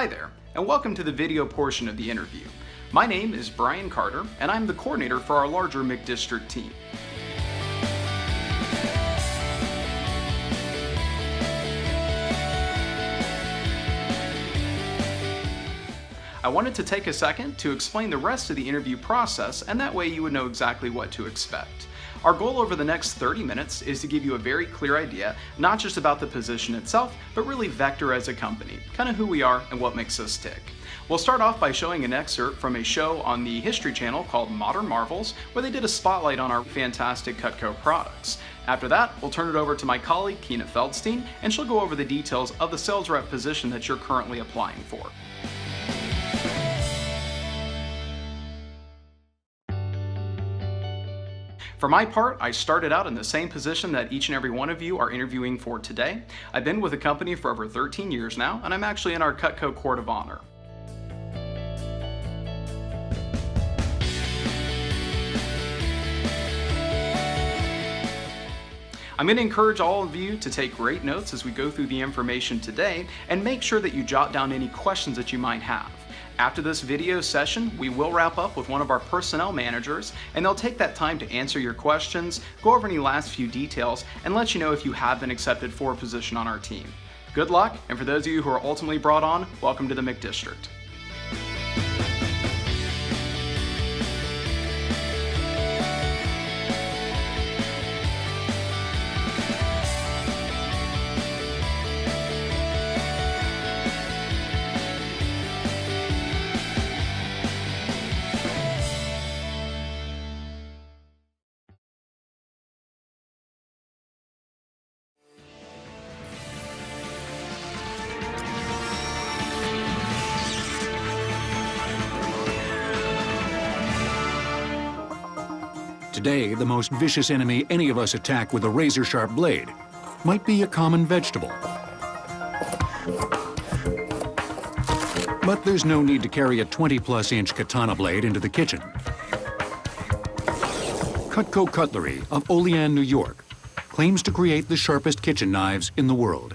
Hi there, and welcome to the video portion of the interview. My name is Brian Carter, and I'm the coordinator for our larger MCdistrict team. I wanted to take a second to explain the rest of the interview process, and that way you would know exactly what to expect. Our goal over the next 30 minutes is to give you a very clear idea, not just about the position itself, but really Vector as a company, kind of who we are and what makes us tick. We'll start off by showing an excerpt from a show on the History Channel called Modern Marvels, where they did a spotlight on our fantastic Cutco products. After that, we'll turn it over to my colleague, Keena Feldstein, and she'll go over the details of the sales rep position that you're currently applying for. For my part, I started out in the same position that each and every one of you are interviewing for today. I've been with the company for over 13 years now, and I'm actually in our Cutco Court of Honor. I'm going to encourage all of you to take great notes as we go through the information today, and make sure that you jot down any questions that you might have. After this video session, we will wrap up with one of our personnel managers, and they'll take that time to answer your questions, go over any last few details, and let you know if you have been accepted for a position on our team. Good luck, and for those of you who are ultimately brought on, welcome to the MCdistrict. Today, the most vicious enemy any of us attack with a razor-sharp blade might be a common vegetable. But there's no need to carry a 20-plus-inch katana blade into the kitchen. Cutco Cutlery of Olean, New York, claims to create the sharpest kitchen knives in the world.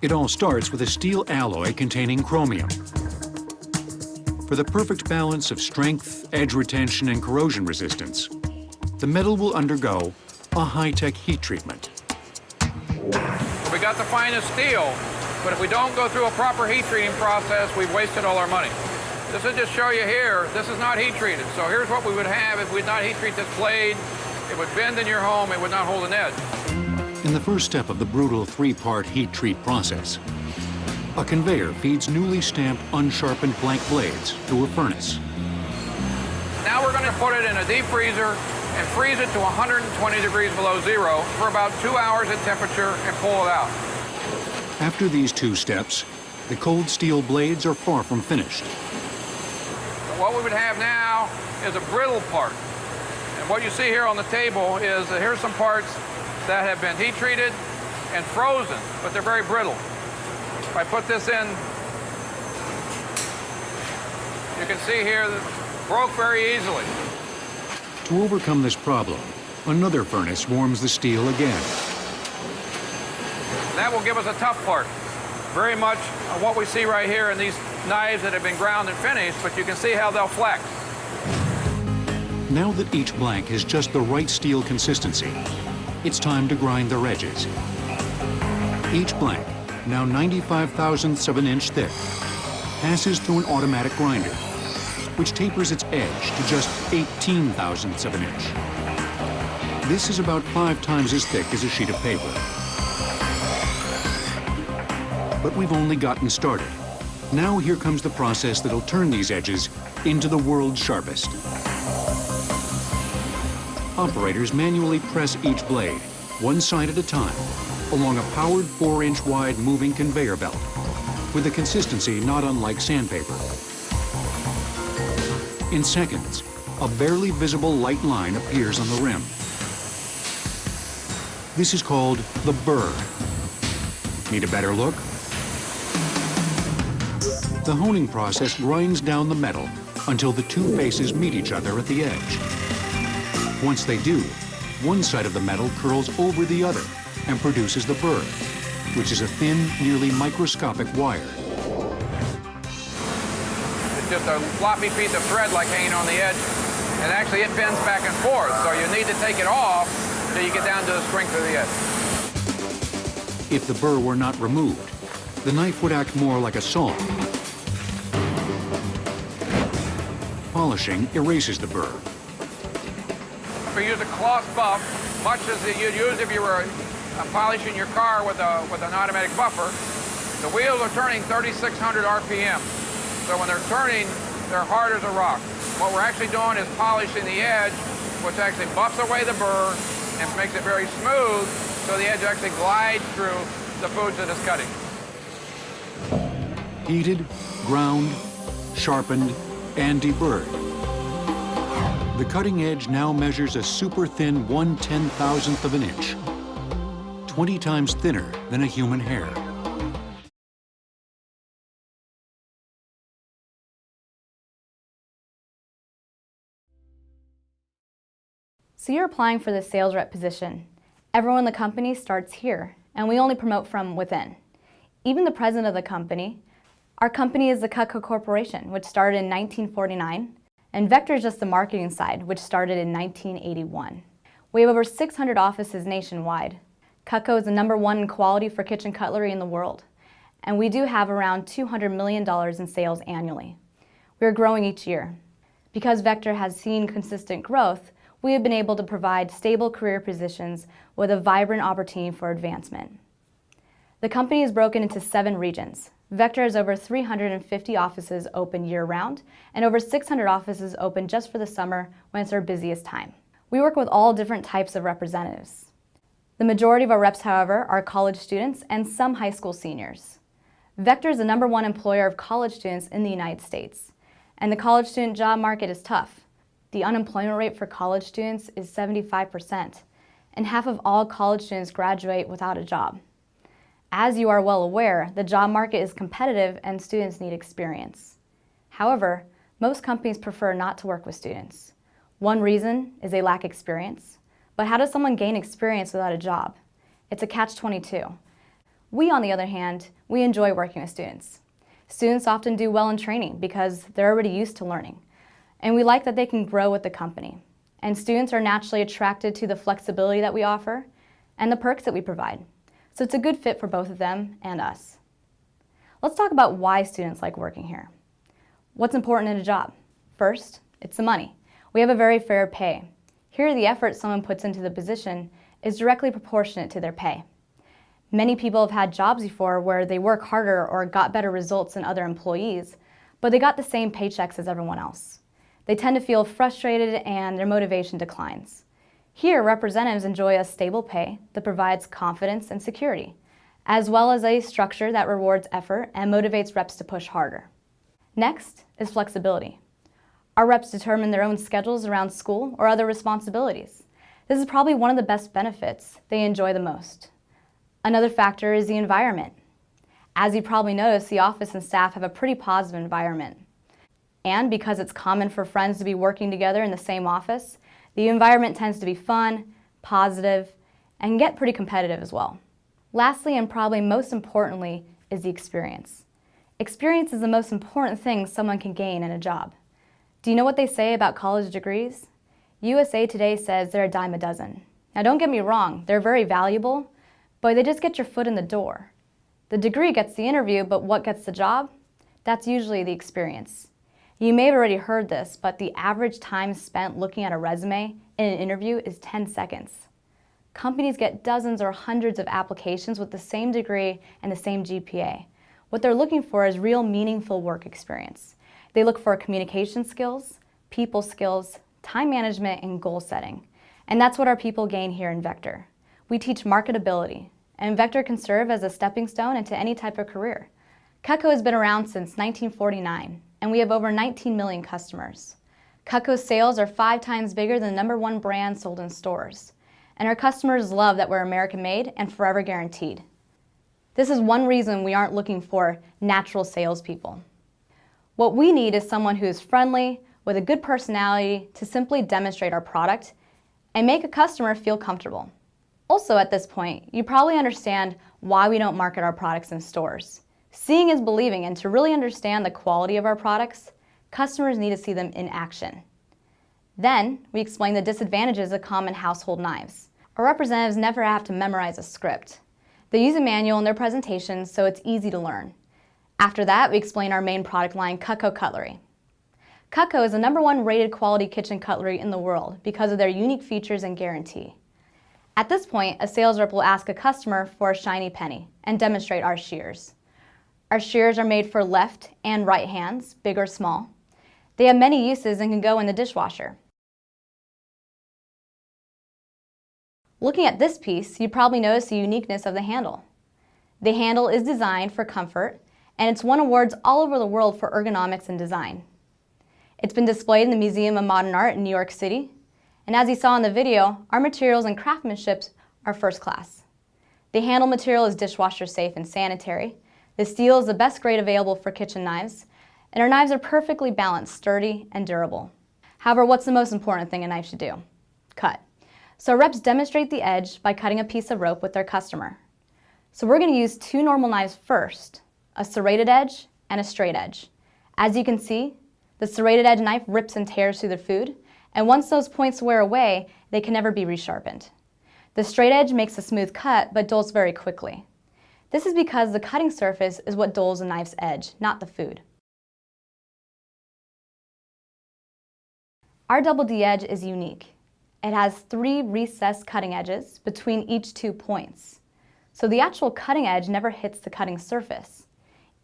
It all starts with a steel alloy containing chromium. For the perfect balance of strength, edge retention, and corrosion resistance, the metal will undergo a high-tech heat treatment. We got the finest steel, but if we don't go through a proper heat treating process, we've wasted all our money. This will just show you here, this is not heat treated. So here's what we would have if we did not heat treat this blade. It would bend in your home, it would not hold an edge. In the first step of the brutal three-part heat treat process, a conveyor feeds newly stamped, unsharpened blank blades through a furnace. Now we're going to put it in a deep freezer and freeze it to 120 degrees below zero for about 2 hours at temperature and pull it out. After these two steps, the cold steel blades are far from finished. What we would have now is a brittle part. And what you see here on the table is that here's some parts that have been heat treated and frozen, but they're very brittle. If I put this in, you can see here that it broke very easily. To overcome this problem, another furnace warms the steel again. That will give us a tough part. Very much what we see right here in these knives that have been ground and finished, but you can see how they'll flex. Now that each blank has just the right steel consistency, it's time to grind their edges. Each blank, now 95 thousandths of an inch thick, passes through an automatic grinder, which tapers its edge to just 18 thousandths of an inch. This is about 5 times as thick as a sheet of paper. But we've only gotten started. Now here comes the process that'll turn these edges into the world's sharpest. Operators manually press each blade, one side at a time, along a powered 4-inch wide moving conveyor belt, with a consistency not unlike sandpaper. In seconds, a barely visible light line appears on the rim. This is called the burr. Need a better look? The honing process grinds down the metal until the two faces meet each other at the edge. Once they do, one side of the metal curls over the other and produces the burr, which is a thin, nearly microscopic wire. just a floppy piece of thread like hanging on the edge. And actually it bends back and forth, so you need to take it off till you get down to the strength of the edge. If the burr were not removed, the knife would act more like a saw. Polishing erases the burr. If we use a cloth buff, much as you'd use if you were polishing your car with an automatic buffer, the wheels are turning 3,600 RPM. So when they're turning, they're hard as a rock. What we're actually doing is polishing the edge, which actually buffs away the burr and makes it very smooth, so the edge actually glides through the foods that it's cutting. Heated, ground, sharpened, and deburred. The cutting edge now measures a super thin 1/10,000th of an inch, 20 times thinner than a human hair. So you're applying for the sales rep position. Everyone in the company starts here, and we only promote from within. Even the president of the company. Our company is the Cutco Corporation, which started in 1949, and Vector is just the marketing side, which started in 1981. We have over 600 offices nationwide. Cutco is the #1 in quality for kitchen cutlery in the world, and we do have around $200 million in sales annually. We are growing each year. Because Vector has seen consistent growth, we have been able to provide stable career positions with a vibrant opportunity for advancement. The company is broken into 7 regions. Vector has over 350 offices open year-round and over 600 offices open just for the summer when it's our busiest time. We work with all different types of representatives. The majority of our reps, however, are college students and some high school seniors. Vector is the #1 employer of college students in the United States, and the college student job market is tough. The unemployment rate for college students is 75%, and half of all college students graduate without a job. As you are well aware, the job market is competitive and students need experience. However, most companies prefer not to work with students. One reason is they lack experience. But how does someone gain experience without a job? It's a catch-22. We, on the other hand, we enjoy working with students. Students often do well in training because they're already used to learning. And we like that they can grow with the company. And students are naturally attracted to the flexibility that we offer and the perks that we provide. So it's a good fit for both of them and us. Let's talk about why students like working here. What's important in a job? First, it's the money. We have a very fair pay. Here, the effort someone puts into the position is directly proportionate to their pay. Many people have had jobs before where they work harder or got better results than other employees, but they got the same paychecks as everyone else. They tend to feel frustrated and their motivation declines. Here, representatives enjoy a stable pay that provides confidence and security, as well as a structure that rewards effort and motivates reps to push harder. Next is flexibility. Our reps determine their own schedules around school or other responsibilities. This is probably one of the best benefits they enjoy the most. Another factor is the environment. As you probably noticed, the office and staff have a pretty positive environment. And because it's common for friends to be working together in the same office, the environment tends to be fun, positive, and get pretty competitive as well. Lastly, and probably most importantly, is the experience. Experience is the most important thing someone can gain in a job. Do you know what they say about college degrees? USA Today says they're a dime a dozen. Now don't get me wrong, they're very valuable, but they just get your foot in the door. The degree gets the interview, but what gets the job? That's usually the experience. You may have already heard this, but the average time spent looking at a resume in an interview is 10 seconds. Companies get dozens or hundreds of applications with the same degree and the same GPA. What they're looking for is real meaningful work experience. They look for communication skills, people skills, time management, and goal setting. And that's what our people gain here in Vector. We teach marketability, and Vector can serve as a stepping stone into any type of career. Cutco has been around since 1949, and we have over 19 million customers. Cutco's sales are 5 times bigger than the #1 brand sold in stores. And our customers love that we're American-made and forever guaranteed. This is one reason we aren't looking for natural salespeople. What we need is someone who is friendly, with a good personality to simply demonstrate our product and make a customer feel comfortable. Also at this point, you probably understand why we don't market our products in stores. Seeing is believing, and to really understand the quality of our products, Customers need to see them in action. Then, we explain the disadvantages of common household knives. Our representatives never have to memorize a script. They use a manual in their presentations so it's easy to learn. After that, we explain our main product line, Cutco Cutlery. Cutco is the #1 rated quality kitchen cutlery in the world because of their unique features and guarantee. At this point, a sales rep will ask a customer for a shiny penny and demonstrate our shears. Our shears are made for left and right hands, big or small. They have many uses and can go in the dishwasher. Looking at this piece, you probably notice the uniqueness of the handle. The handle is designed for comfort, and it's won awards all over the world for ergonomics and design. It's been displayed in the Museum of Modern Art in New York City, and as you saw in the video, our materials and craftsmanship are first class. The handle material is dishwasher safe and sanitary. The steel is the best grade available for kitchen knives, and our knives are perfectly balanced, sturdy, and durable. However, what's the most important thing a knife should do? Cut. So reps demonstrate the edge by cutting a piece of rope with their customer. So we're going to use 2 normal knives first, a serrated edge and a straight edge. As you can see, the serrated edge knife rips and tears through the food, and once those points wear away, they can never be resharpened. The straight edge makes a smooth cut, but dulls very quickly. This is because the cutting surface is what dulls a knife's edge, not the food. Our double D edge is unique. It has 3 recessed cutting edges between each 2 points. So the actual cutting edge never hits the cutting surface.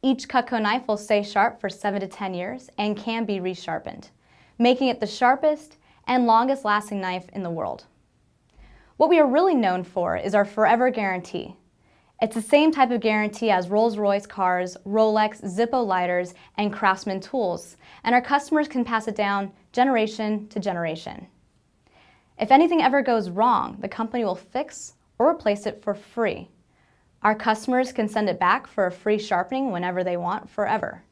Each Cutco knife will stay sharp for 7 to 10 years and can be resharpened, making it the sharpest and longest lasting knife in the world. What we are really known for is our forever guarantee. It's the same type of guarantee as Rolls-Royce cars, Rolex, Zippo lighters, and Craftsman tools, and our customers can pass it down generation to generation. If anything ever goes wrong, the company will fix or replace it for free. Our customers can send it back for a free sharpening whenever they want, forever.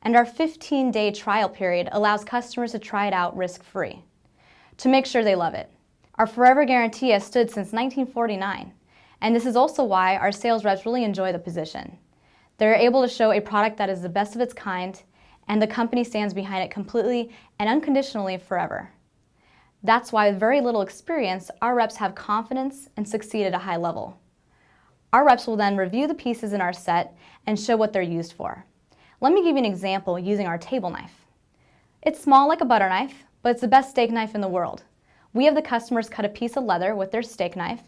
And our 15-day trial period allows customers to try it out risk-free to make sure they love it. Our forever guarantee has stood since 1949, and this is also why our sales reps really enjoy the position. They're able to show a product that is the best of its kind, and the company stands behind it completely and unconditionally forever. That's why with very little experience, our reps have confidence and succeed at a high level. Our reps will then review the pieces in our set and show what they're used for. Let me give you an example using our table knife. It's small like a butter knife, but it's the best steak knife in the world. We have the customers cut a piece of leather with their steak knife,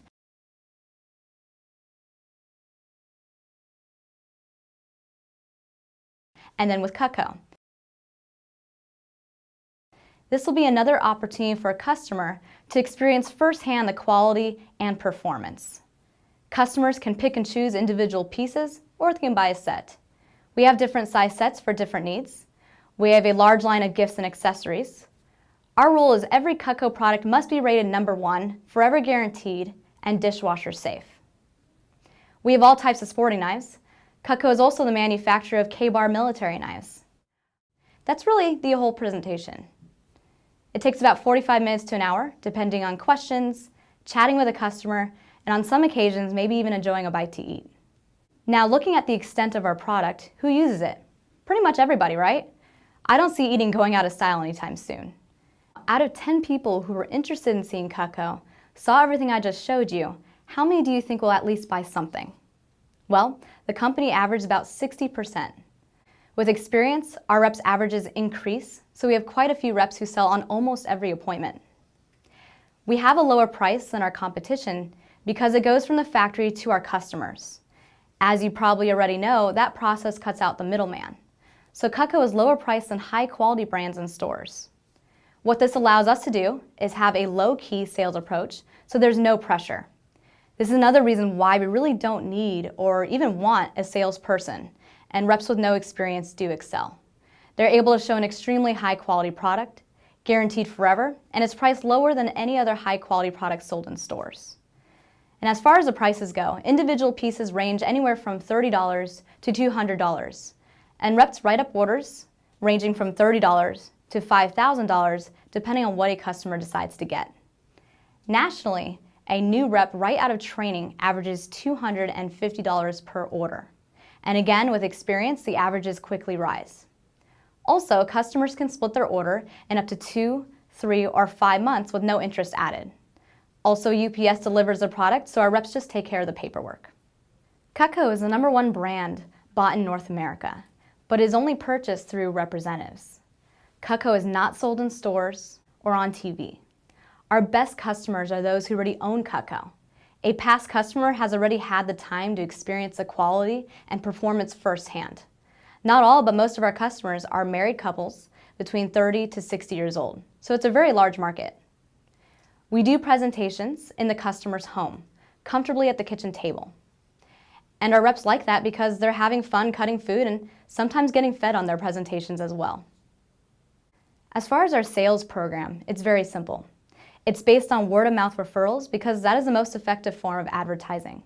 and then with Cutco. This will be another opportunity for a customer to experience firsthand the quality and performance. Customers can pick and choose individual pieces, or they can buy a set. We have different size sets for different needs. We have a large line of gifts and accessories. Our rule is every Cutco product must be rated #1, forever guaranteed, and dishwasher safe. We have all types of sporting knives. Cutco is also the manufacturer of K-bar military knives. That's really the whole presentation. It takes about 45 minutes to an hour, depending on questions, chatting with a customer, and on some occasions, maybe even enjoying a bite to eat. Now, looking at the extent of our product, who uses it? Pretty much everybody, right? I don't see eating going out of style anytime soon. Out of 10 people who were interested in seeing Cutco, saw everything I just showed you, how many do you think will at least buy something? Well, the company averaged about 60%. With experience, our reps' averages increase, so we have quite a few reps who sell on almost every appointment. We have a lower price than our competition because it goes from the factory to our customers. As you probably already know, that process cuts out the middleman. So Cutco is lower priced than high-quality brands and stores. What this allows us to do is have a low-key sales approach, so there's no pressure. This is another reason why we really don't need or even want a salesperson, and reps with no experience do excel. They're able to show an extremely high-quality product, guaranteed forever, and it's priced lower than any other high-quality product sold in stores. And as far as the prices go, individual pieces range anywhere from $30 to $200, and reps write up orders ranging from $30 to $5,000 depending on what a customer decides to get. Nationally, a new rep right out of training averages $250 per order. And again, with experience, the averages quickly rise. Also, customers can split their order in up to 2, 3, or 5 months with no interest added. Also, UPS delivers the product, so our reps just take care of the paperwork. Cutco is the #1 brand bought in North America, but is only purchased through representatives. Cutco is not sold in stores or on TV. Our best customers are those who already own Cutco. A past customer has already had the time to experience the quality and performance firsthand. Not all, but most of our customers are married couples between 30 to 60 years old, so it's a very large market. We do presentations in the customer's home, comfortably at the kitchen table. And our reps like that because they're having fun cutting food and sometimes getting fed on their presentations as well. As far as our sales program, it's very simple. It's based on word-of-mouth referrals because that is the most effective form of advertising.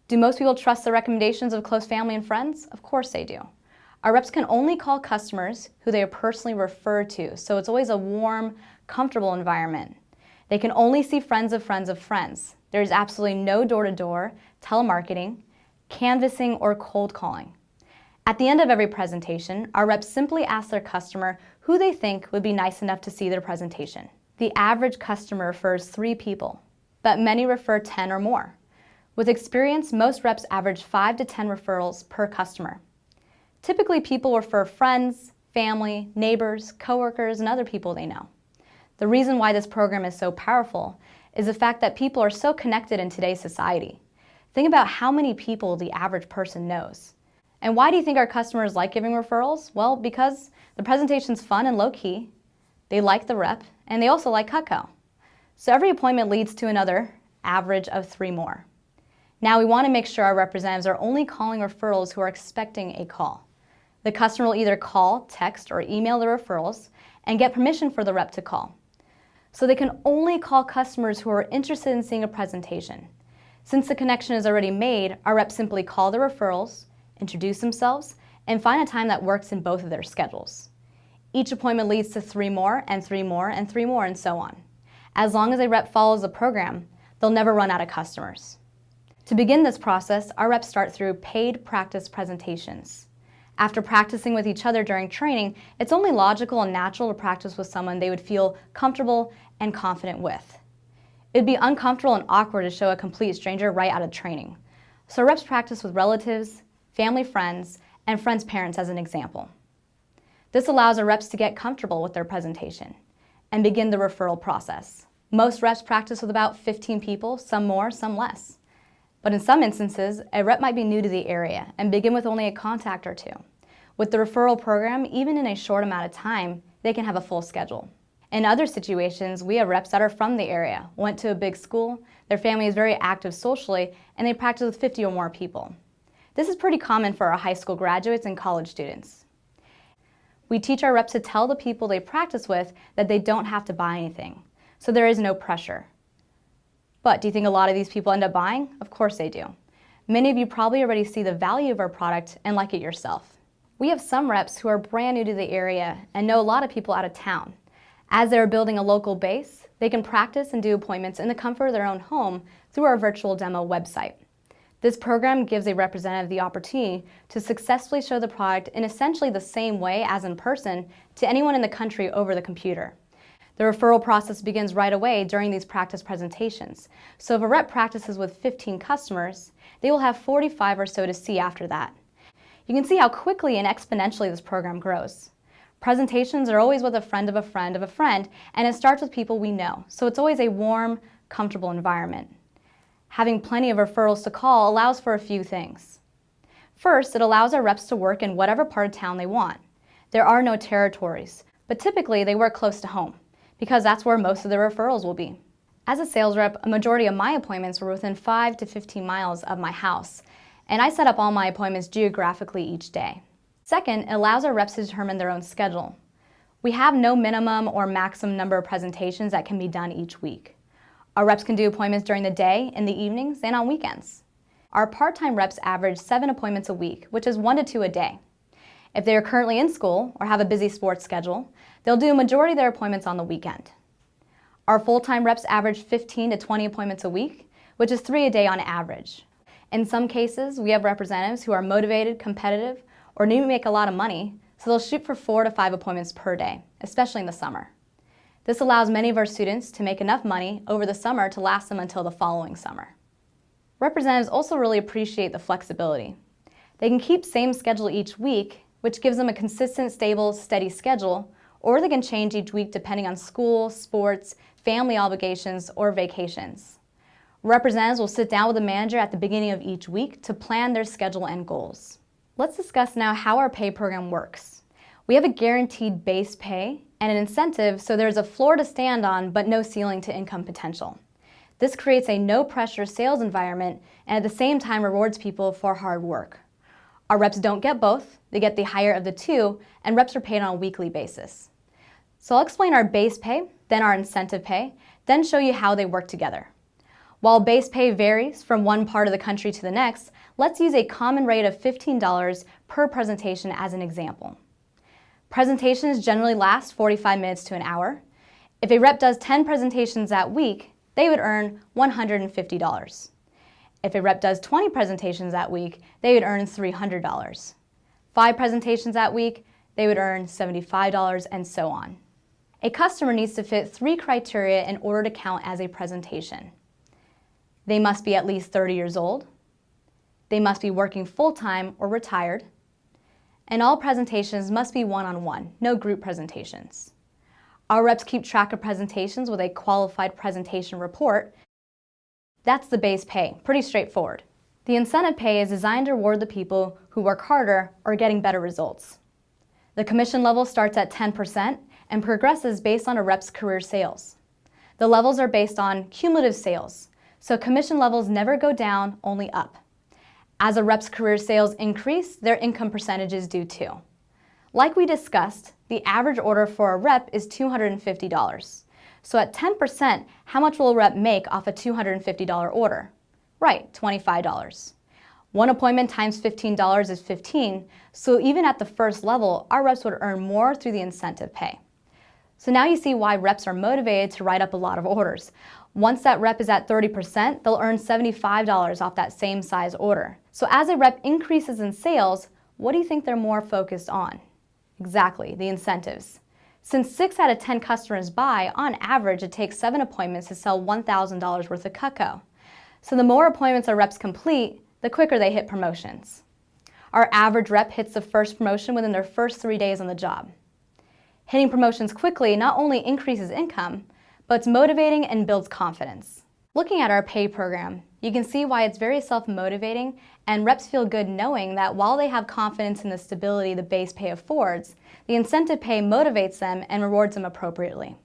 Do most people trust the recommendations of close family and friends? Of course they do. Our reps can only call customers who they are personally referred to, so it's always a warm, comfortable environment. They can only see friends of friends of friends. There's absolutely no door-to-door, telemarketing, canvassing, or cold calling. At the end of every presentation, our reps simply ask their customer who they think would be nice enough to see their presentation. The average customer refers 3 people, but many refer 10 or more. With experience, most reps average 5 to 10 referrals per customer. Typically, people refer friends, family, neighbors, coworkers, and other people they know. The reason why this program is so powerful is the fact that people are so connected in today's society. Think about how many people the average person knows. And why do you think our customers like giving referrals? Well, because the presentation's fun and low-key, they like the rep, and they also like Cutco. So every appointment leads to another average of 3 more. Now we want to make sure our representatives are only calling referrals who are expecting a call. The customer will either call, text, or email the referrals and get permission for the rep to call. So they can only call customers who are interested in seeing a presentation. Since the connection is already made, our reps simply call the referrals, introduce themselves, and find a time that works in both of their schedules. Each appointment leads to 3 more, and 3 more, and 3 more, and so on. As long as a rep follows the program, they'll never run out of customers. To begin this process, our reps start through paid practice presentations. After practicing with each other during training, it's only logical and natural to practice with someone they would feel comfortable and confident with. It'd be uncomfortable and awkward to show a complete stranger right out of training. So reps practice with relatives, family friends, and friends' parents as an example. This allows our reps to get comfortable with their presentation and begin the referral process. Most reps practice with about 15 people, some more, some less. But in some instances, a rep might be new to the area and begin with only a contact or 2. With the referral program, even in a short amount of time, they can have a full schedule. In other situations, we have reps that are from the area, went to a big school, their family is very active socially, and they practice with 50 or more people. This is pretty common for our high school graduates and college students. We teach our reps to tell the people they practice with that they don't have to buy anything, so there is no pressure. But do you think a lot of these people end up buying? Of course they do. Many of you probably already see the value of our product and like it yourself. We have some reps who are brand new to the area and know a lot of people out of town. As they're building a local base, they can practice and do appointments in the comfort of their own home through our virtual demo website. This program gives a representative the opportunity to successfully show the product in essentially the same way as in person to anyone in the country over the computer. The referral process begins right away during these practice presentations. So if a rep practices with 15 customers, they will have 45 or so to see after that. You can see how quickly and exponentially this program grows. Presentations are always with a friend of a friend of a friend, and it starts with people we know, so it's always a warm, comfortable environment. Having plenty of referrals to call allows for a few things. First, it allows our reps to work in whatever part of town they want. There are no territories, but typically they work close to home, because that's where most of the referrals will be. As a sales rep, a majority of my appointments were within 5 to 15 miles of my house, and I set up all my appointments geographically each day. Second, it allows our reps to determine their own schedule. We have no minimum or maximum number of presentations that can be done each week. Our reps can do appointments during the day, in the evenings, and on weekends. Our part-time reps average 7 appointments a week, which is 1 to 2 a day. If they are currently in school or have a busy sports schedule, they'll do a majority of their appointments on the weekend. Our full-time reps average 15 to 20 appointments a week, which is 3 a day on average. In some cases, we have representatives who are motivated, competitive, or need to make a lot of money, so they'll shoot for 4 to 5 appointments per day, especially in the summer. This allows many of our students to make enough money over the summer to last them until the following summer. Representatives also really appreciate the flexibility. They can keep same schedule each week, which gives them a consistent, stable, steady schedule, or they can change each week depending on school, sports, family obligations, or vacations. Representatives will sit down with the manager at the beginning of each week to plan their schedule and goals. Let's discuss now how our pay program works. We have a guaranteed base pay and an incentive, so there's a floor to stand on but no ceiling to income potential. This creates a no-pressure sales environment and at the same time rewards people for hard work. Our reps don't get both, they get the higher of the two, and reps are paid on a weekly basis. So I'll explain our base pay, then our incentive pay, then show you how they work together. While base pay varies from one part of the country to the next, let's use a common rate of $15 per presentation as an example. Presentations generally last 45 minutes to an hour. If a rep does 10 presentations that week, they would earn $150. If a rep does 20 presentations that week, they would earn $300. 5 presentations that week, they would earn $75, and so on. A customer needs to fit 3 criteria in order to count as a presentation. They must be at least 30 years old, they must be working full-time or retired, and all presentations must be one-on-one, no group presentations. Our reps keep track of presentations with a qualified presentation report. That's the base pay, pretty straightforward. The incentive pay is designed to reward the people who work harder or are getting better results. The commission level starts at 10% and progresses based on a rep's career sales. The levels are based on cumulative sales, so commission levels never go down, only up. As a rep's career sales increase, their income percentages do too. Like we discussed, the average order for a rep is $250. So at 10%, how much will a rep make off a $250 order? Right, $25. One appointment times $15 is $15, so even at the first level, our reps would earn more through the incentive pay. So now you see why reps are motivated to write up a lot of orders. Once that rep is at 30%, they'll earn $75 off that same size order. So as a rep increases in sales, what do you think they're more focused on? Exactly, the incentives. Since 6 out of 10 customers buy, on average it takes 7 appointments to sell $1,000 worth of Cutco. So the more appointments our reps complete, the quicker they hit promotions. Our average rep hits the first promotion within their first 3 days on the job. Hitting promotions quickly not only increases income, but it's motivating and builds confidence. Looking at our pay program, you can see why it's very self-motivating, and reps feel good knowing that while they have confidence in the stability the base pay affords, the incentive pay motivates them and rewards them appropriately.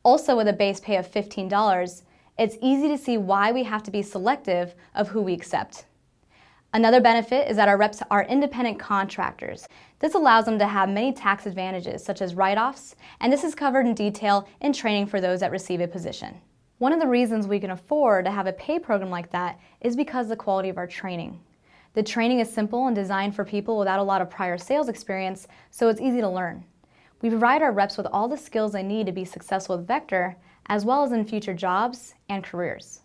Also, with a base pay of $15, it's easy to see why we have to be selective of who we accept. Another benefit is that our reps are independent contractors. This allows them to have many tax advantages, such as write-offs, and this is covered in detail in training for those that receive a position. One of the reasons we can afford to have a pay program like that is because of the quality of our training. The training is simple and designed for people without a lot of prior sales experience, so it's easy to learn. We provide our reps with all the skills they need to be successful with Vector, as well as in future jobs and careers.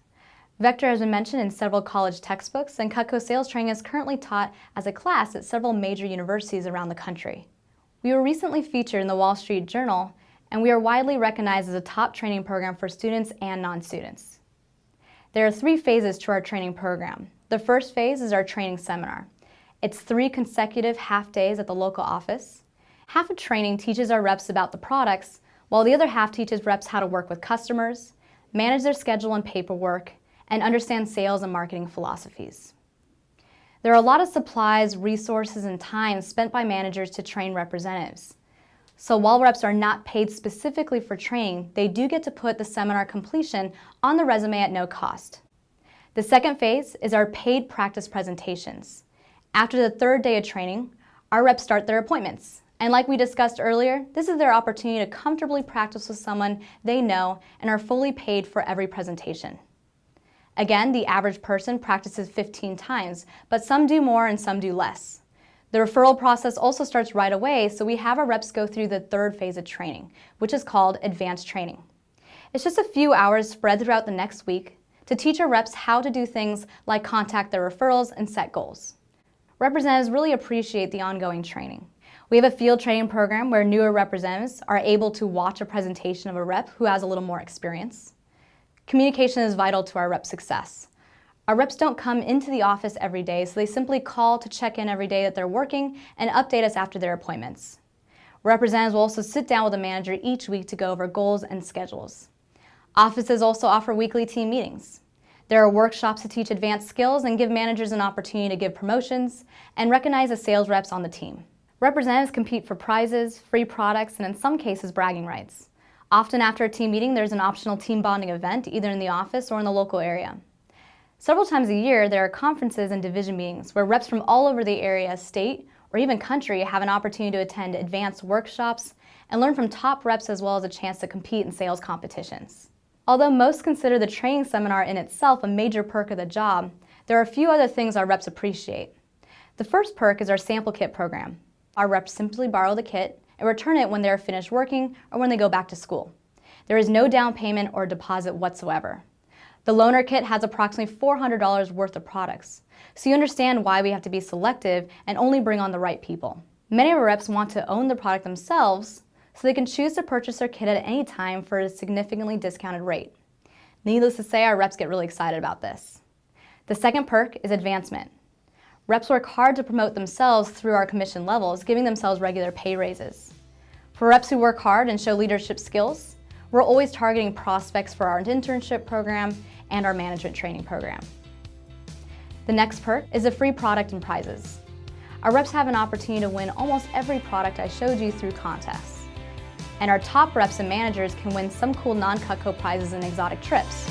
Vector has been mentioned in several college textbooks, and Cutco sales training is currently taught as a class at several major universities around the country. We were recently featured in the Wall Street Journal, and we are widely recognized as a top training program for students and non-students. There are 3 phases to our training program. The first phase is our training seminar. It's 3 consecutive half days at the local office. Half of training teaches our reps about the products, while the other half teaches reps how to work with customers, manage their schedule and paperwork, and understand sales and marketing philosophies. There are a lot of supplies, resources, and time spent by managers to train representatives. So while reps are not paid specifically for training, they do get to put the seminar completion on the resume at no cost. The second phase is our paid practice presentations. After the 3rd day of training, our reps start their appointments. And like we discussed earlier, this is their opportunity to comfortably practice with someone they know and are fully paid for every presentation. Again, the average person practices 15 times, but some do more and some do less. The referral process also starts right away, so we have our reps go through the 3rd phase of training, which is called advanced training. It's just a few hours spread throughout the next week to teach our reps how to do things like contact their referrals and set goals. Representatives really appreciate the ongoing training. We have a field training program where newer representatives are able to watch a presentation of a rep who has a little more experience. Communication is vital to our rep success. Our reps don't come into the office every day, so they simply call to check in every day that they're working and update us after their appointments. Representatives will also sit down with a manager each week to go over goals and schedules. Offices also offer weekly team meetings. There are workshops to teach advanced skills and give managers an opportunity to give promotions and recognize the sales reps on the team. Representatives compete for prizes, free products, and in some cases, bragging rights. Often after a team meeting, there's an optional team bonding event, either in the office or in the local area. Several times a year, there are conferences and division meetings where reps from all over the area, state, or even country have an opportunity to attend advanced workshops and learn from top reps, as well as a chance to compete in sales competitions. Although most consider the training seminar in itself a major perk of the job, there are a few other things our reps appreciate. The first perk is our sample kit program. Our reps simply borrow the kit and return it when they're finished working or when they go back to school. There is no down payment or deposit whatsoever. The loaner kit has approximately $400 worth of products, so you understand why we have to be selective and only bring on the right people. Many of our reps want to own the product themselves, so they can choose to purchase their kit at any time for a significantly discounted rate. Needless to say, our reps get really excited about this. The second perk is advancement. Reps work hard to promote themselves through our commission levels, giving themselves regular pay raises. For reps who work hard and show leadership skills, we're always targeting prospects for our internship program and our management training program. The next perk is a free product and prizes. Our reps have an opportunity to win almost every product I showed you through contests. And our top reps and managers can win some cool non-Cutco prizes and exotic trips.